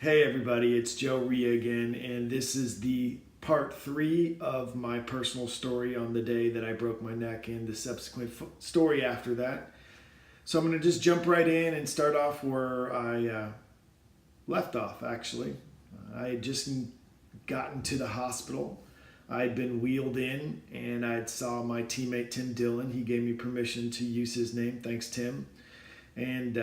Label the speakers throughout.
Speaker 1: Hey everybody, it's Joe Rhea again, and this is the part 3 of my personal story on the day that I broke my neck and the subsequent story after that. So I'm going to just jump right in and start off where I left off, actually. I had just gotten to the hospital. I'd been wheeled in, and I saw my teammate Tim Dillon. He gave me permission to use his name. Thanks, Tim. And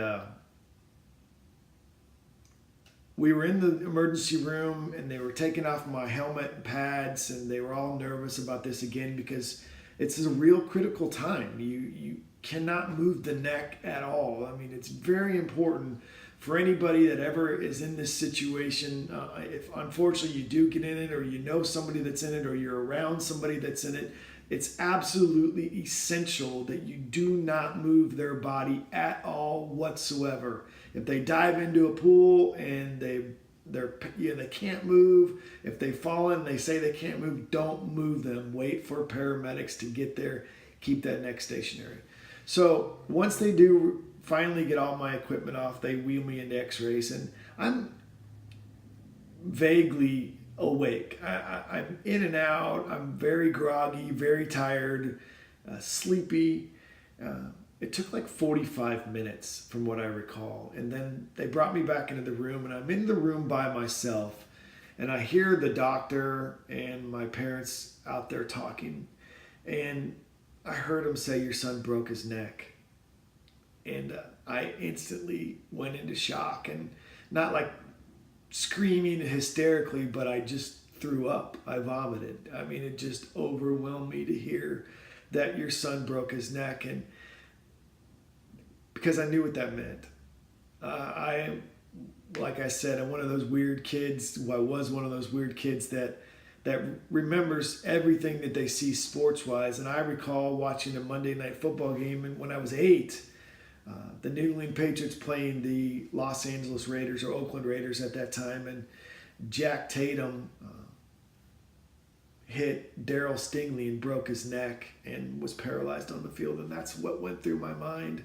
Speaker 1: we were in the emergency room, and they were taking off my helmet and pads, and they were all nervous about this again because it's a real critical time. You cannot move the neck at all. I mean, it's very important for anybody that ever is in this situation. If unfortunately you do get in it, or you know somebody that's in it, or you're around somebody that's in it, it's absolutely essential that you do not move their body at all whatsoever. If they dive into a pool and they can't move, if they fall in, they say they can't move, don't move them. Wait for paramedics to get there. Keep that neck stationary. So once they do finally get all my equipment off, they wheel me into x-rays, and I'm vaguely awake. I'm in and out. I'm very groggy, very tired, sleepy. It took like 45 minutes from what I recall. And then they brought me back into the room, and I'm in the room by myself, and I hear the doctor and my parents out there talking, and I heard him say, "Your son broke his neck." And I instantly went into shock, and not like screaming hysterically, but I just threw up. I vomited. I mean, it just overwhelmed me to hear that your son broke his neck, and because I knew what that meant. Like I said, I'm one of those weird kids. Well, I was one of those weird kids that remembers everything that they see sports-wise. And I recall watching a Monday Night Football game, and when I was 8, the New England Patriots playing the Los Angeles Raiders, or Oakland Raiders at that time, and Jack Tatum hit Darryl Stingley and broke his neck and was paralyzed on the field, and that's what went through my mind.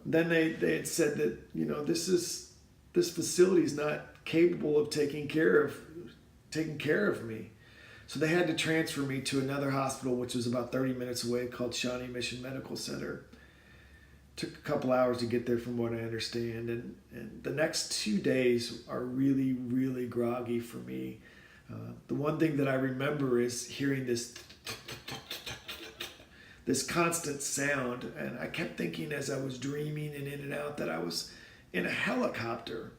Speaker 1: Then they had said that, this facility is not capable of taking care of me, so they had to transfer me to another hospital, which was about 30 minutes away, called Shawnee Mission Medical Center. Took a couple hours to get there, from what I understand, and the next 2 days are really, really groggy for me. The one thing that I remember is hearing this constant sound, and I kept thinking as I was dreaming and in and out that I was in a helicopter.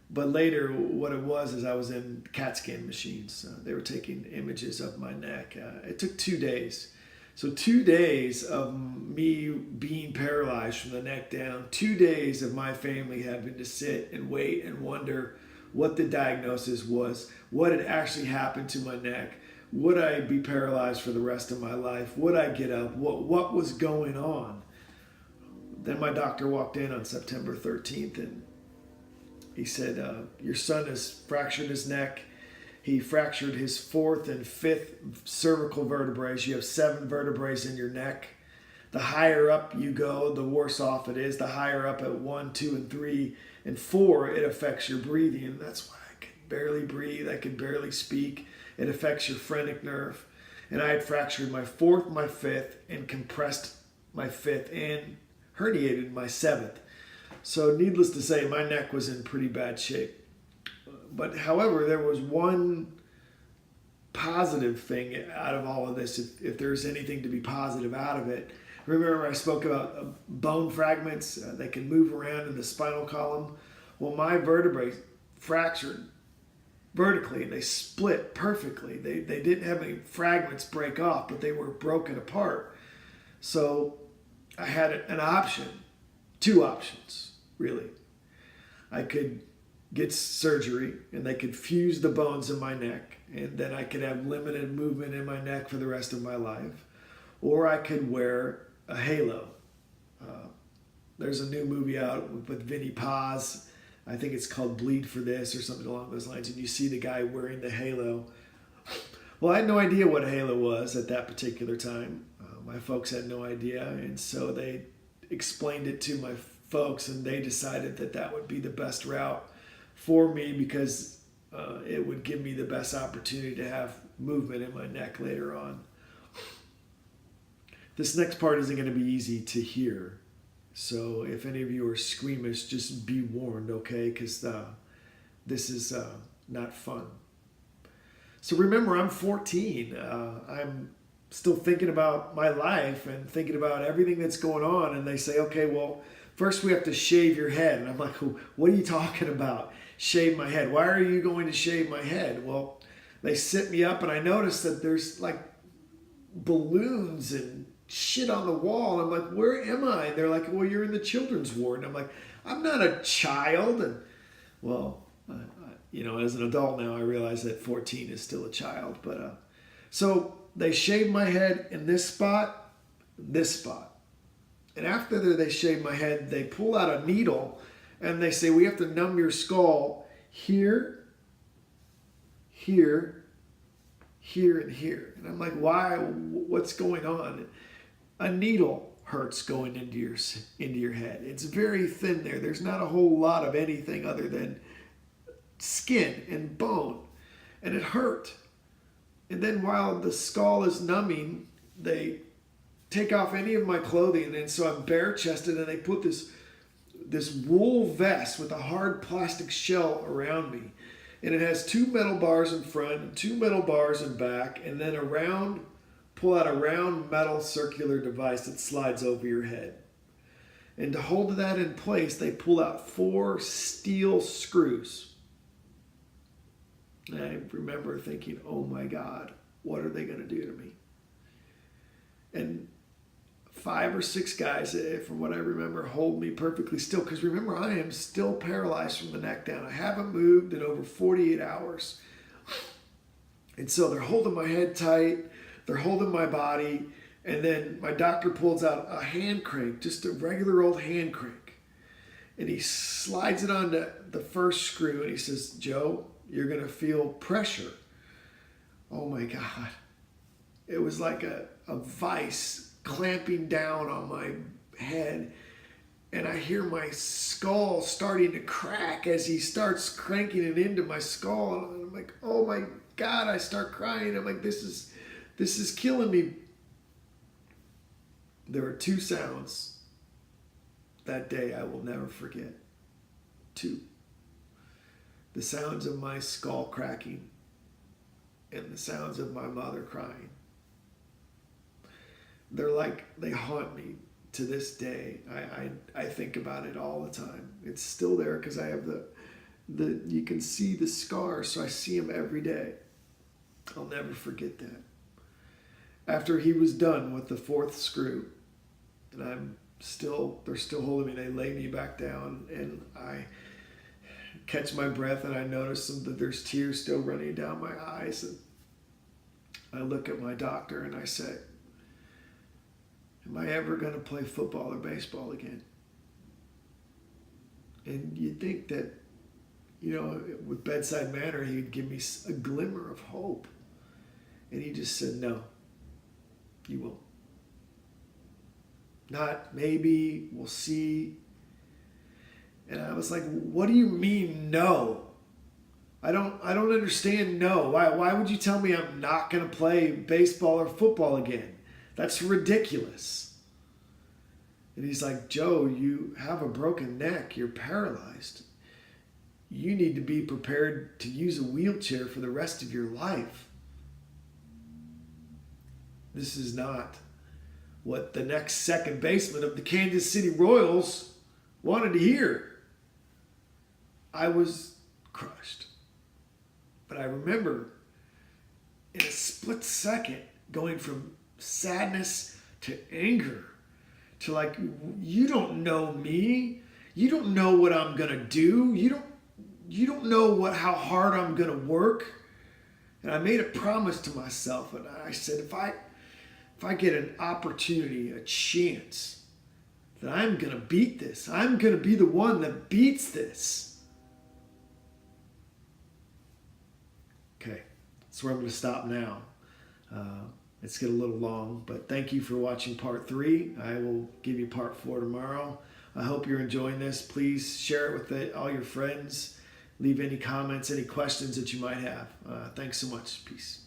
Speaker 1: But later, what it was is I was in CAT scan machines. They were taking images of my neck. It took 2 days. So 2 days of me being paralyzed from the neck down, 2 days of my family having to sit and wait and wonder what the diagnosis was, what had actually happened to my neck. Would I be paralyzed for the rest of my life? Would I get up? What was going on? Then my doctor walked in on September 13th, and he said, your son has fractured his neck. He fractured his 4th and 5th cervical vertebrae. You have 7 vertebrae in your neck. The higher up you go, the worse off it is. The higher up at 1, 2, and 3, and 4, it affects your breathing. And that's why I could barely breathe. I could barely speak. It affects your phrenic nerve. And I had fractured my 4th, my 5th, and compressed my 5th, and herniated my 7th. So needless to say, my neck was in pretty bad shape. But however, there was one positive thing out of all of this, if there's anything to be positive out of it. Remember I spoke about bone fragments that can move around in the spinal column? Well, my vertebrae fractured vertically, and they split perfectly. They didn't have any fragments break off, but they were broken apart. So I had an option, 2 options, really. I could get surgery, and they could fuse the bones in my neck, and then I could have limited movement in my neck for the rest of my life. Or I could wear a halo. There's a new movie out with Vinnie Paz. I think it's called Bleed for This or something along those lines, and you see the guy wearing the halo. Well, I had no idea what a halo was at that particular time. My folks had no idea, and so they explained it to my folks, and they decided that that would be the best route for me because it would give me the best opportunity to have movement in my neck later on. This next part isn't going to be easy to hear. So if any of you are squeamish, just be warned, okay? Because this is not fun. So remember, I'm 14. I'm still thinking about my life and thinking about everything that's going on. And they say, okay, well, first we have to shave your head. And I'm like, what are you talking about? Shave my head. Why are you going to shave my head? Well, they sit me up and I notice that there's like balloons and shit on the wall. I'm like, where am I? And they're like, well, you're in the children's ward. And I'm like, I'm not a child. And well, as an adult now, I realize that 14 is still a child. But so they shave my head in this spot. And after they shave my head, they pull out a needle and they say, we have to numb your skull here, here, here, and here. And I'm like, why? What's going on? A needle hurts going into your head. It's very thin there. There's not a whole lot of anything other than skin and bone. And it hurt. And then while the skull is numbing, they take off any of my clothing. And so I'm bare chested and they put this wool vest with a hard plastic shell around me. And it has 2 metal bars in front and 2 metal bars in back. And then pull out a round metal circular device that slides over your head. And to hold that in place, they pull out 4 steel screws. And I remember thinking, oh my God, what are they going to do to me? And 5 or 6 guys, from what I remember, hold me perfectly still. Because remember, I am still paralyzed from the neck down. I haven't moved in over 48 hours. And so they're holding my head tight. They're holding my body. And then my doctor pulls out a hand crank, just a regular old hand crank. And he slides it onto the first screw. And he says, Joe, you're going to feel pressure. Oh my God. It was like a vice clamping down on my head, and I hear my skull starting to crack as he starts cranking it into my skull, and I'm like, oh my God, I start crying. I'm like, this is killing me. There were 2 sounds that day I will never forget. 2. The sounds of my skull cracking and the sounds of my mother crying. They haunt me to this day. I think about it all the time. It's still there because I have you can see the scars, so I see them every day. I'll never forget that. After he was done with the 4th screw, and they're still holding me, they lay me back down, and I catch my breath, and I notice that there's tears still running down my eyes, and I look at my doctor and I say, am I ever going to play football or baseball again? And you'd think that, with bedside manner, he'd give me a glimmer of hope. And he just said, no, you won't. Not maybe, we'll see. And I was like, what do you mean no? I don't understand no. Why would you tell me I'm not going to play baseball or football again? That's ridiculous. And he's like, Joe, you have a broken neck. You're paralyzed. You need to be prepared to use a wheelchair for the rest of your life. This is not what the next second baseman of the Kansas City Royals wanted to hear. I was crushed. But I remember in a split second going from sadness to anger to like, you don't know me. You don't know what I'm going to do. You don't know how hard I'm going to work. And I made a promise to myself, and I said, if I get an opportunity, a chance, that I'm going to beat this. I'm going to be the one that beats this. Okay, that's where I'm going to stop now. It's getting a little long, but thank you for watching part 3. I will give you part 4 tomorrow. I hope you're enjoying this. Please share it with all your friends. leave any comments, any questions that you might have. Thanks so much. Peace.